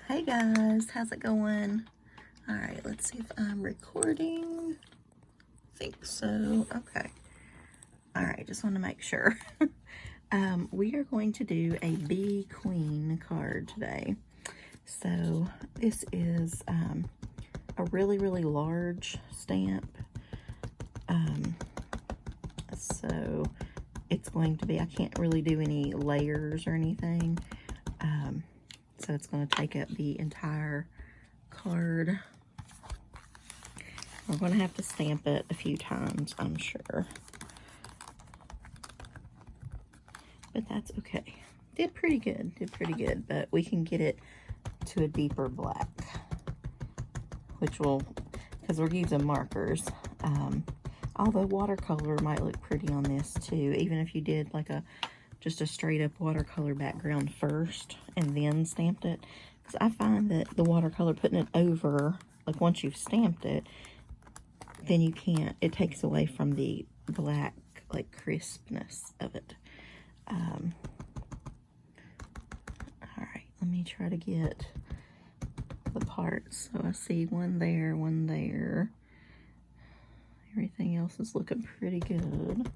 Hey guys, how's it going? All right, let's see if I'm recording. I think so. Okay. All right, just want to make sure. We are going to do a Bee Queen card today. So this is a really large stamp. So it's going to be, I can't really do any layers or anything. So it's going to take up the entire card. We're going to have to stamp it a few times, I'm sure. But that's okay. Did pretty good, but we can get it to a deeper black, which will, because we're using markers. Although watercolor might look pretty on this too, even if you did like just a straight up watercolor background first and then stamped it. Because I find that the watercolor, putting it over, like once you've stamped it, then you can't, it takes away from the black, like, crispness of it. Alright, let me try to get the parts. So I see one there. Everything else is looking pretty good.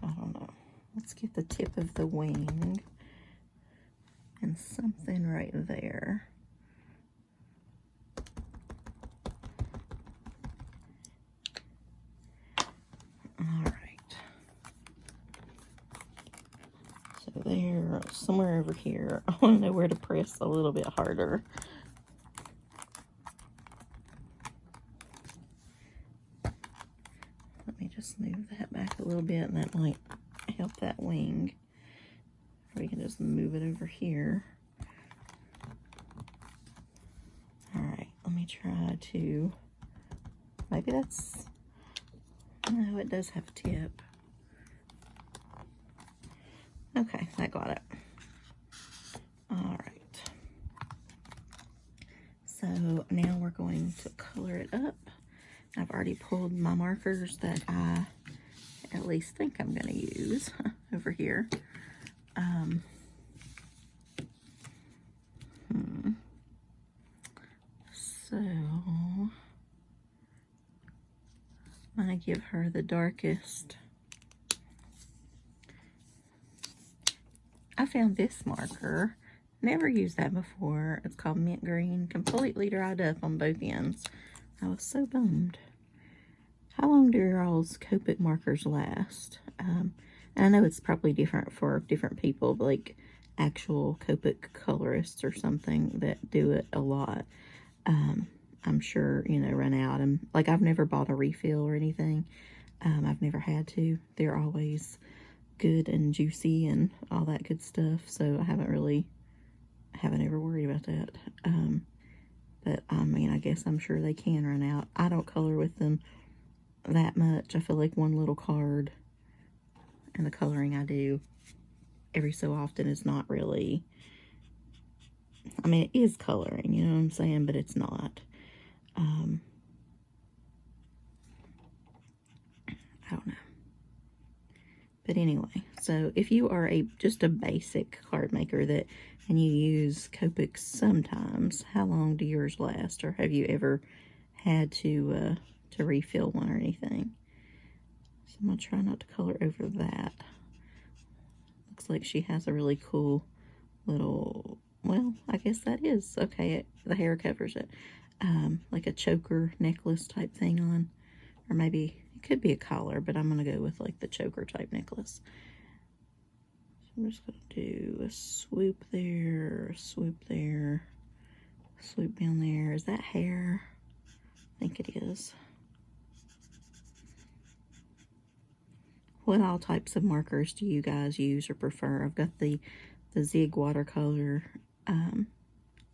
I don't know. Let's get the tip of the wing and something right there. There, somewhere over here. I want to know where to press a little bit harder. Let me just move that back a little bit, and that might help that wing. We can just move it over here. Alright, let me try to, maybe that's, no, it does have a tip. Okay, I got it. Alright. So now we're going to color it up. I've already pulled my markers that I at least think I'm going to use over here. So I'm going to give her the darkest. I found this marker. Never used that before. It's called Mint Green. Completely dried up on both ends. I was so bummed. How long do your all's Copic markers last? And I know it's probably different for different people, but like actual Copic colorists or something that do it a lot. I'm sure, you know, run out. And like, I've never bought a refill or anything. I've never had to. They're always good and juicy and all that good stuff, so I haven't ever worried about that. But I mean, I guess I'm sure they can run out. I don't color with them that much. I feel like one little card and the coloring I do every so often is not really, I mean, it is coloring, you know what I'm saying, but it's not. I don't know. But anyway, so if you are just a basic card maker and you use Copics sometimes, how long do yours last? Or have you ever had to refill one or anything? So I'm going to try not to color over that. Looks like she has a really cool little, well, I guess that is, okay, the hair covers it. Like a choker necklace type thing on. Or maybe it could be a collar, but I'm going to go with like the choker type necklace. So I'm just going to do a swoop there, a swoop there, a swoop down there. Is that hair? I think it is. What all types of markers do you guys use or prefer? I've got the Zig watercolor.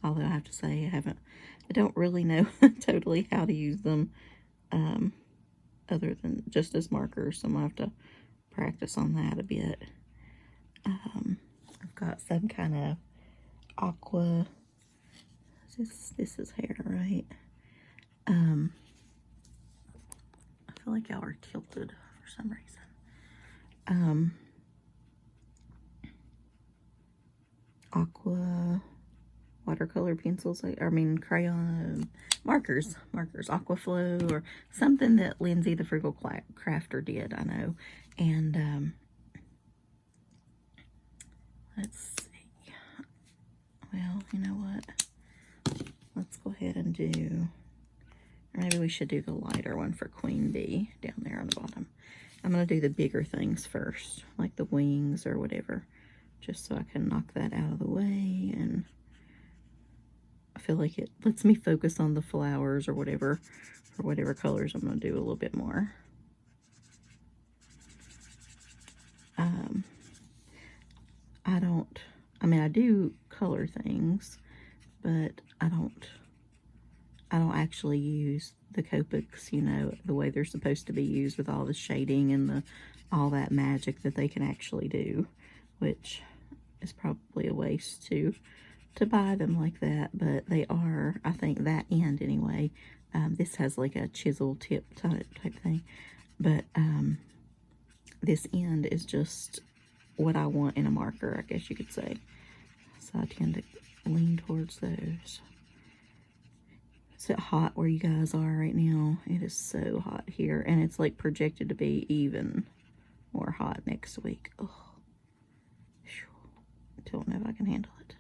Although I have to say I don't really know totally how to use them. Other than just as markers, so I'm going to have to practice on that a bit. I've got some kind of aqua, this is hair, right? I feel like y'all are tilted for some reason. aqua watercolor pencils, I mean crayon markers, Aquaflow or something that Lindsay the Frugal Crafter did, I know. And let's see. Well, you know what? Let's go ahead and do, or maybe we should do the lighter one for Queen Bee down there on the bottom. I'm going to do the bigger things first, like the wings or whatever, just so I can knock that out of the way. And I feel like it lets me focus on the flowers or whatever colors I'm going to do a little bit more. I mean, I do color things, but I don't actually use the Copics, you know, the way they're supposed to be used with all the shading and all that magic that they can actually do, which is probably a waste to buy them like that, but they are, I think, that end anyway. This has like a chisel tip type thing, but this end is just what I want in a marker, I guess you could say. So I tend to lean towards those. Is it hot where you guys are right now? It is so hot here, and it's like projected to be even more hot next week. Oh, don't know if I can handle it,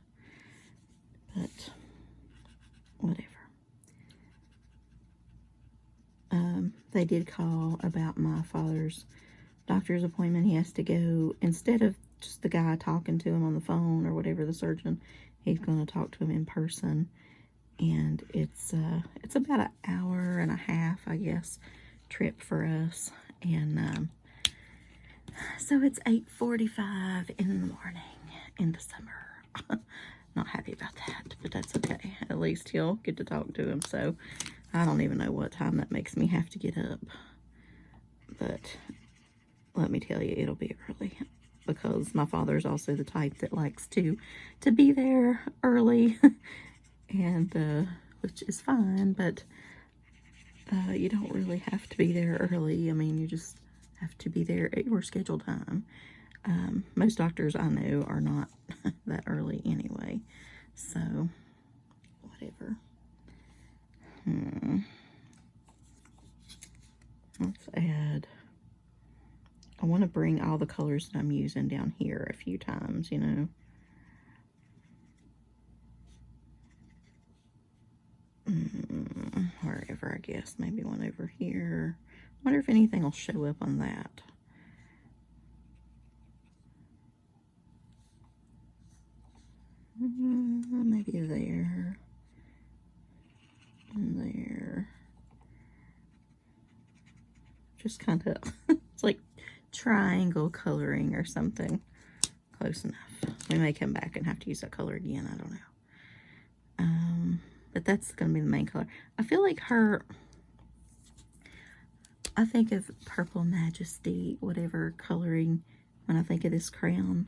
but whatever. They did call about my father's doctor's appointment. He has to go, instead of just the guy talking to him on the phone or whatever, the surgeon, he's going to talk to him in person. And it's about an hour and a half, I guess, trip for us. And so it's 8:45 in the morning in December. Not happy about that, but that's okay. At least he'll get to talk to him. So I don't even know what time that makes me have to get up. But let me tell you, it'll be early, because my father's also the type that likes to be there early. And which is fine, but you don't really have to be there early. I mean, you just have to be there at your scheduled time. Most doctors I know are not that early anyway, so whatever. Let's add, I want to bring all the colors that I'm using down here a few times, you know. Wherever, I guess. Maybe one over here. I wonder if anything will show up on that. Maybe there. And there. Just kind of, it's like triangle coloring or something. Close enough. We may come back and have to use that color again. I don't know. But that's going to be the main color. I feel like I think of Purple Majesty, whatever coloring, when I think of this crayon.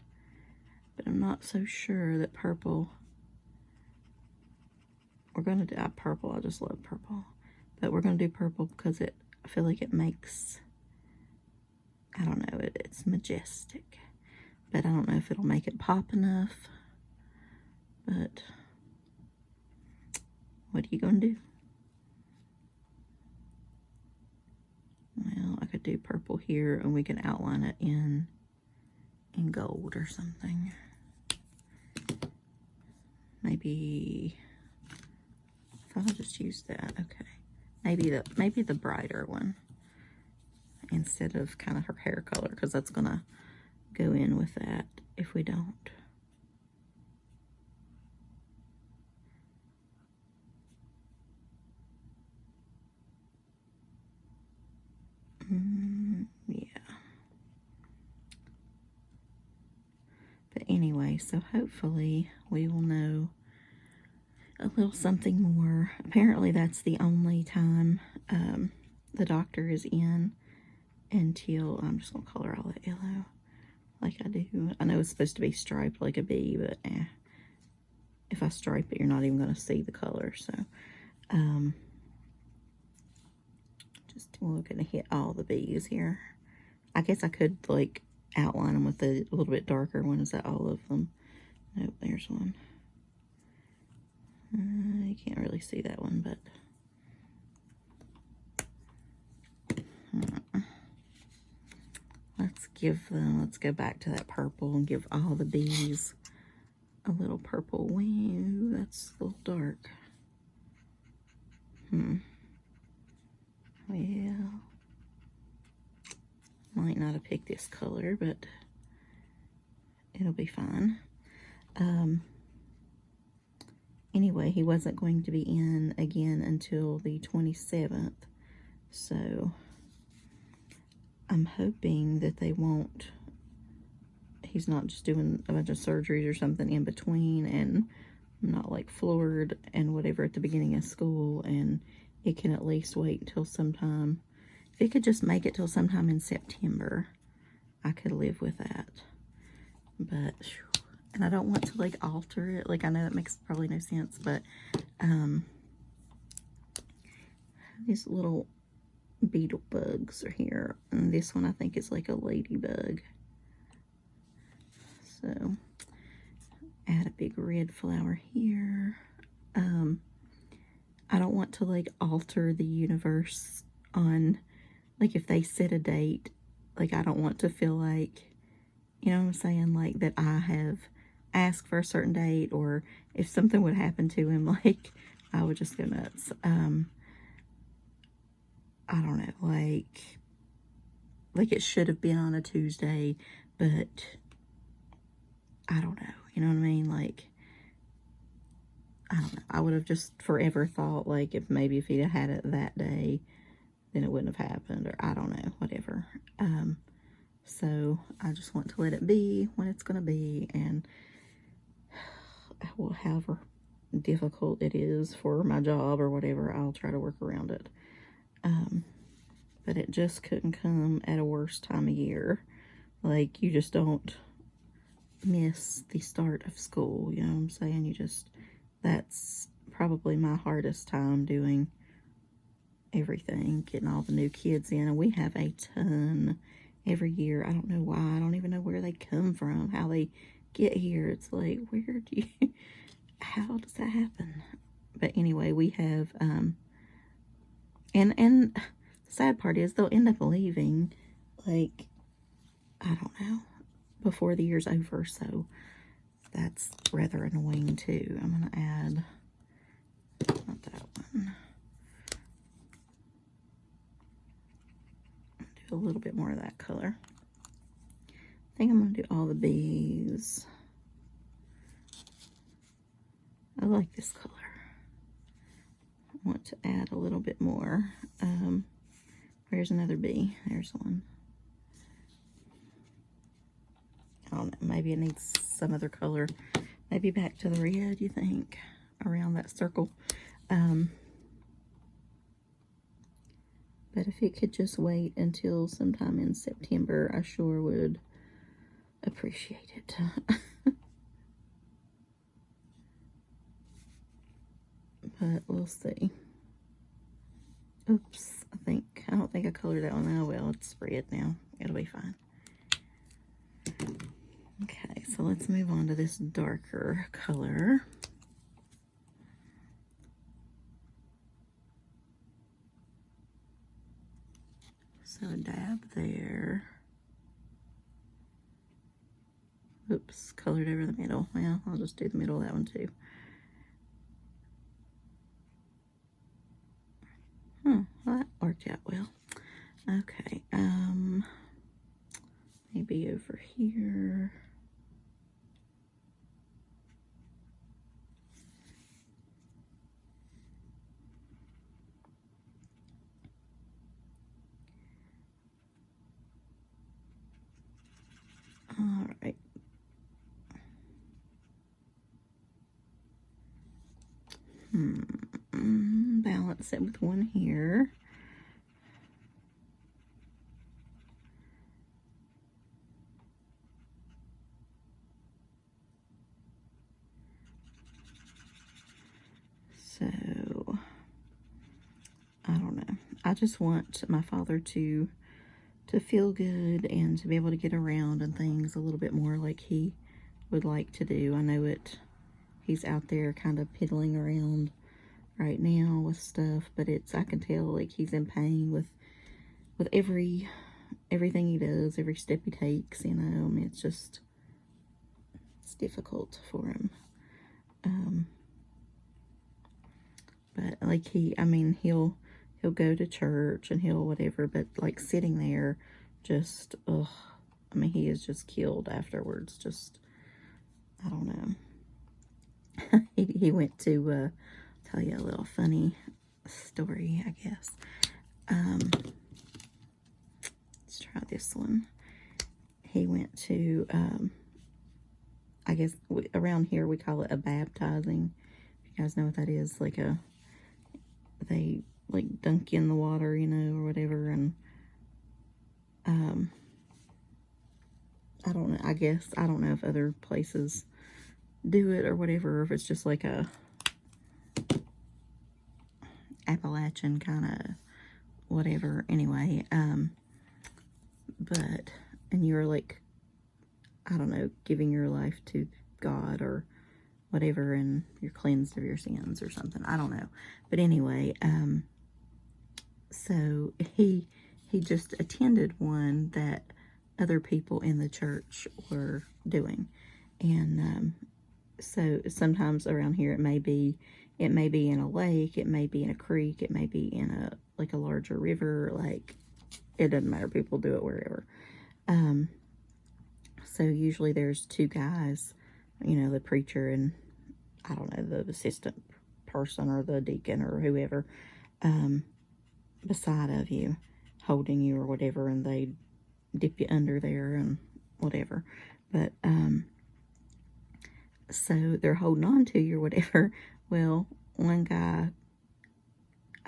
But I'm not so sure that purple, we're going to do purple. I just love purple. But we're going to do purple because I feel like it makes, I don't know, it's majestic. But I don't know if it'll make it pop enough. But what are you going to do? Well, I could do purple here, and we can outline it in gold or something. Maybe, if I'll just use that, okay. Maybe the brighter one instead of kind of her hair color, because that's gonna go in with that if we don't. Yeah. But anyway, so hopefully we will know a little something more. Apparently that's the only time the doctor is in until, I'm just going to color all that yellow like I do. I know it's supposed to be striped like a bee, but if I stripe it, you're not even going to see the color. So just looking to hit all the bees here. I guess I could like outline them with a little bit darker one. Is that all of them? Nope, there's one. You can't really see that one, but let's go back to that purple and give all the bees a little purple wing. That's a little dark. Well, might not have picked this color, but it'll be fine. Anyway, he wasn't going to be in again until the 27th, so I'm hoping that they won't, he's not just doing a bunch of surgeries or something in between, and I'm not like floored and whatever at the beginning of school, and it can at least wait until sometime. If it could just make it till sometime in September, I could live with that. But, and I don't want to like alter it. Like, I know that makes probably no sense, but these little beetle bugs are here, and this one I think is like a ladybug. So add a big red flower here. I don't want to like alter the universe on, like, if they set a date, like, I don't want to feel like, you know what I'm saying, like that I have asked for a certain date, or if something would happen to him, like, I would just go nuts. I don't know, like it should have been on a Tuesday, but I don't know, you know what I mean? Like, I don't know, I would have just forever thought, like, if he'd have had it that day, then it wouldn't have happened, or I don't know, whatever. So I just want to let it be when it's going to be, and well, however difficult it is for my job or whatever, I'll try to work around it. But it just couldn't come at a worse time of year. Like, you just don't miss the start of school, you know what I'm saying? That's probably my hardest time doing everything, getting all the new kids in, and we have a ton every year. I don't know why. I don't even know where they come from, how they get here. It's like, how does that happen? But anyway, we have, and the sad part is they'll end up leaving, like, I don't know, before the year's over, so that's rather annoying too. I'm going to add, not that one, do a little bit more of that color. I think I'm going to do all the bees. I like this color. I want to add a little bit more. Where's another bee? There's one. I don't know, maybe it needs some other color. Maybe back to the red, you think, around that circle. But if it could just wait until sometime in September, I sure would appreciate it. But we'll see. Oops, I don't think I colored that one. Oh well, it's red now. It'll be fine. Okay, so let's move on to this darker color. So a dab there. Oops, colored over the middle. Well, I'll just do the middle of that one too. Well, that worked out well. Okay, maybe over here. All right. Balance it with one here. So, I don't know. I just want my father to feel good and to be able to get around and things a little bit more like he would like to do. I know he's out there kind of piddling around right now with stuff, but I can tell like he's in pain with everything he does, every step he takes, you know. I mean, it's difficult for him. But like he'll go to church and he'll whatever, but like sitting there just, ugh, I mean, he is just killed afterwards. Just, I don't know. He went to, tell you a little funny story, I guess. Let's try this one. He went to, I guess around here we call it a baptizing. If you guys know what that is, like they like dunk you in the water, you know, or whatever, and I don't know, I guess, I don't know if other places do it or whatever, or if it's just like a Appalachian kind of whatever, anyway, but, and you're like, I don't know, giving your life to God or whatever, and you're cleansed of your sins or something, I don't know, but anyway, so he just attended one that other people in the church were doing, and so sometimes around here it may be in a lake, it may be in a creek, it may be in a larger river, like it doesn't matter, people do it wherever. So usually there's two guys, you know, the preacher and I don't know, the assistant person or the deacon or whoever, beside of you, holding you or whatever, and they dip you under there and whatever. But so they're holding on to you or whatever. Well, one guy,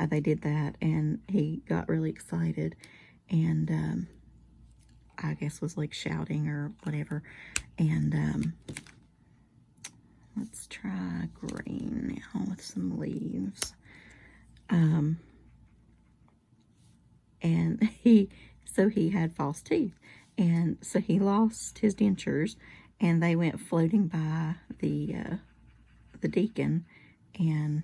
they did that, and he got really excited, and I guess was like shouting or whatever. And let's try green now with some leaves. And he had false teeth, and so he lost his dentures, and they went floating by the deacon, and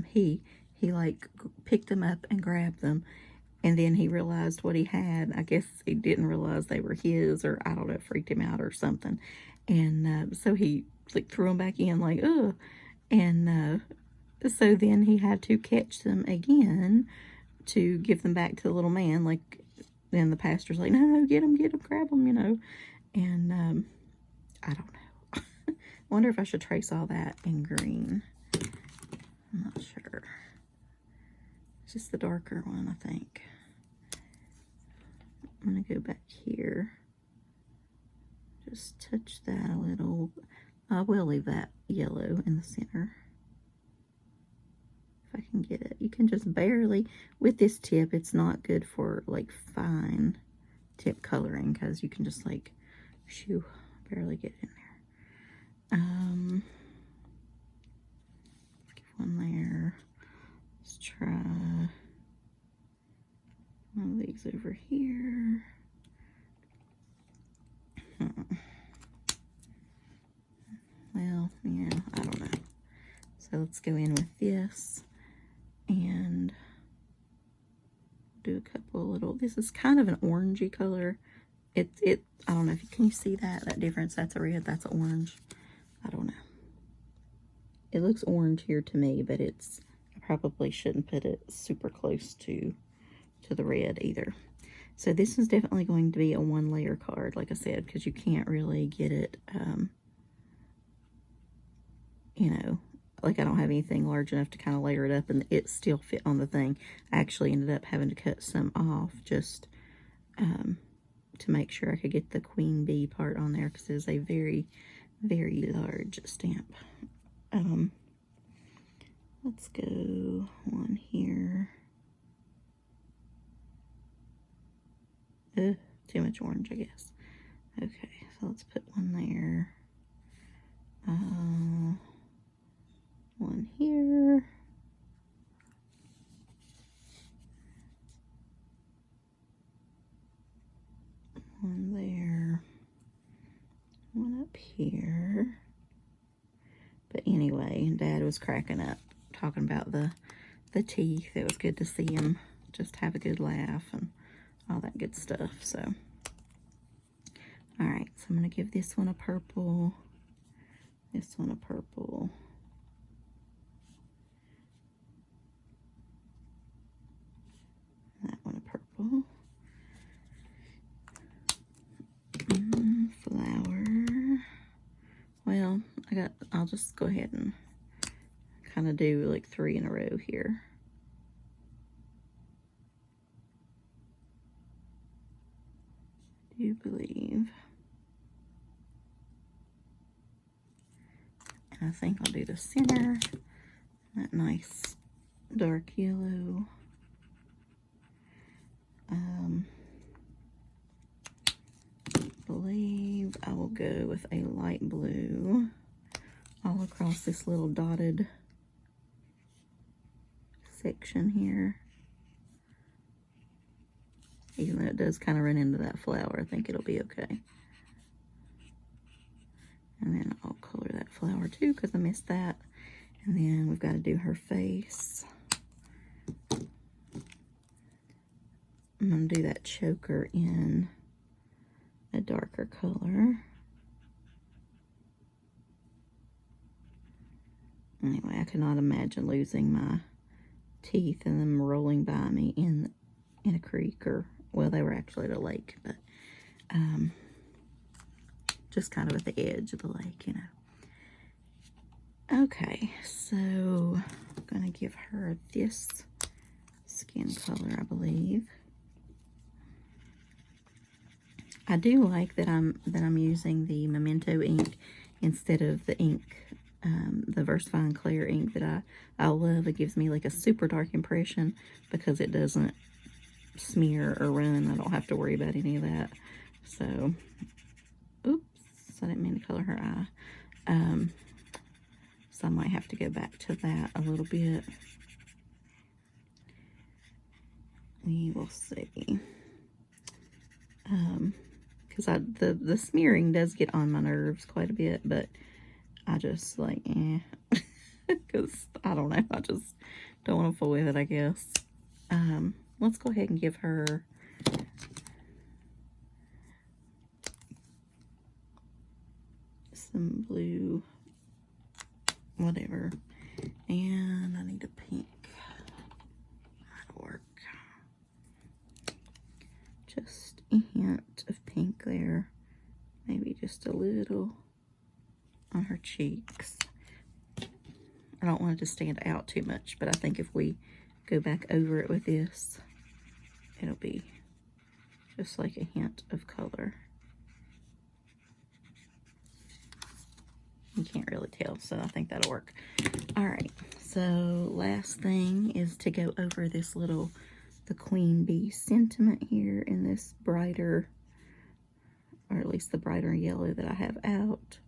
he like picked them up and grabbed them, and then he realized what he had. I guess he didn't realize they were his, or I don't know, freaked him out or something, and so he like threw them back in like, ugh, and so then he had to catch them again to give them back to the little man. Like, then the pastor's like, no, get them, grab them, you know. And I don't know. I wonder if I should trace all that in green. I'm not sure. It's just the darker one, I think. I'm going to go back here. Just touch that a little. I will leave that yellow in the center. If I can get it. You can just barely, with this tip, it's not good for like fine tip coloring, because you can just like, shoo, barely get in there. Let's give one there. Let's try one of these over here. Well, yeah, I don't know. So let's go in with this and do a couple little, this is kind of an orangey color. I don't know if you can see that difference. That's a red, that's an orange. I don't know. It looks orange here to me, but I probably shouldn't put it super close to the red either. So this is definitely going to be a 1-layer card, like I said, because you can't really get it, you know, like I don't have anything large enough to kind of layer it up and it still fit on the thing. I actually ended up having to cut some off just to make sure I could get the queen bee part on there, because it is a very, very large stamp. Let's go one here. Too much orange, I guess. Okay, so let's put one there. One here. One there. One up here. But anyway, Dad was cracking up, talking about the teeth. It was good to see him just have a good laugh and all that good stuff. So, all right, so I'm going to give this one a purple, this one a purple. That one a purple. Flower. Well, I'll just go ahead and kind of do like 3 in a row here. I do believe. And I think I'll do the center. That nice dark yellow. Believe I will go with a light blue all across this little dotted section here. Even though it does kind of run into that flower, I think it'll be okay. And then I'll color that flower too because I missed that. And then we've got to do her face. I'm going to do that choker in a darker color. Anyway, I cannot imagine losing my teeth and them rolling by me in a creek, or, well, they were actually at a lake, but just kind of at the edge of the lake, you know. Okay, so I'm going to give her this skin color, I believe. I do like that I'm using the Memento ink instead of the ink, the VersaFine Clear ink that I love. It gives me like a super dark impression because it doesn't smear or run. I don't have to worry about any of that. So, oops, I didn't mean to color her eye. So I might have to go back to that a little bit. We will see. Because the smearing does get on my nerves quite a bit, but I just like, because I don't know, I just don't want to fool with it, I guess. Let's go ahead and give her some blue, whatever, and I need a pink. That'll work. Just a hint of pink there, maybe just a little on her cheeks. I don't want it to stand out too much, but I think if we go back over it with this, it'll be just like a hint of color. You can't really tell, so I think that'll work. All right, so last thing is to go over this little, the Queen Bee sentiment here in this brighter, or at least the brighter yellow that I have out.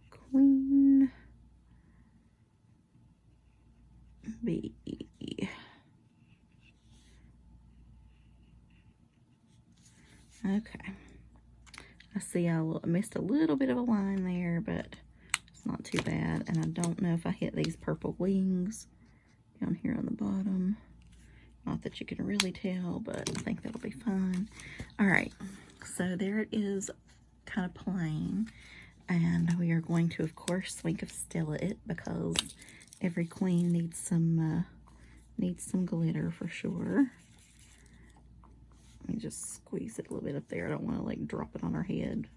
Queen Bee. Okay. I see I missed a little bit of a line there, but it's not too bad. And I don't know if I hit these purple wings down here on the bottom. Not that you can really tell, but I think that'll be fine. All right, so there it is, kind of plain. And we are going to, of course, Wink of Stella it, because every queen needs some glitter for sure. Let me just squeeze it a little bit up there. I don't want to like drop it on her head.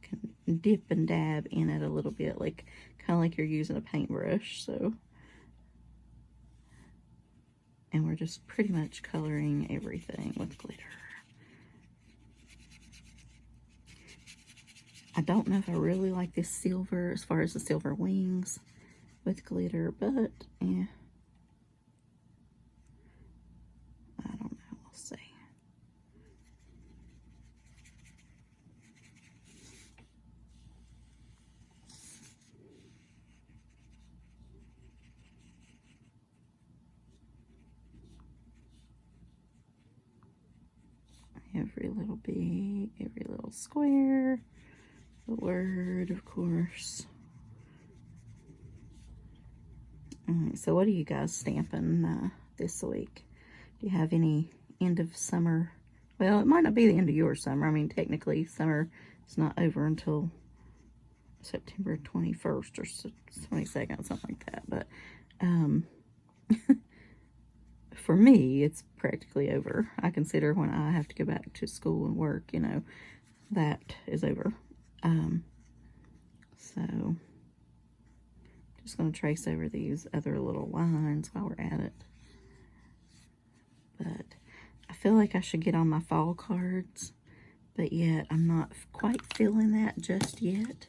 Can dip and dab in it a little bit, like kind of like you're using a paintbrush. So, and we're just pretty much coloring everything with glitter. I don't know if I really like this silver as far as the silver wings with glitter, but yeah. I don't know, we'll see. every little big, every little square, the word, of course. Alright, so what are you guys stamping this week? Do you have any end of summer? Well, it might not be the end of your summer. I mean, technically, summer is not over until September 21st or 22nd, something like that. But for me, it's practically over. I consider when I have to go back to school and work, you know, that is over. So just going to trace over these other little lines while we're at it. But I feel like I should get on my fall cards, but yet I'm not quite feeling that just yet.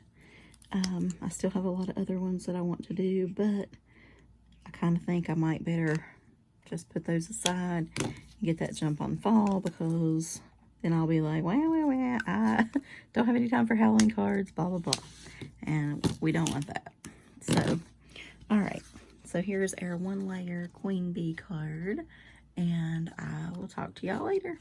I still have a lot of other ones that I want to do, but I kind of think I might better just put those aside and get that jump on fall, because then I'll be like, well, I don't have any time for Halloween cards, blah, blah, blah. And we don't want that. So, all right. So here's our 1-layer queen bee card, and I will talk to y'all later.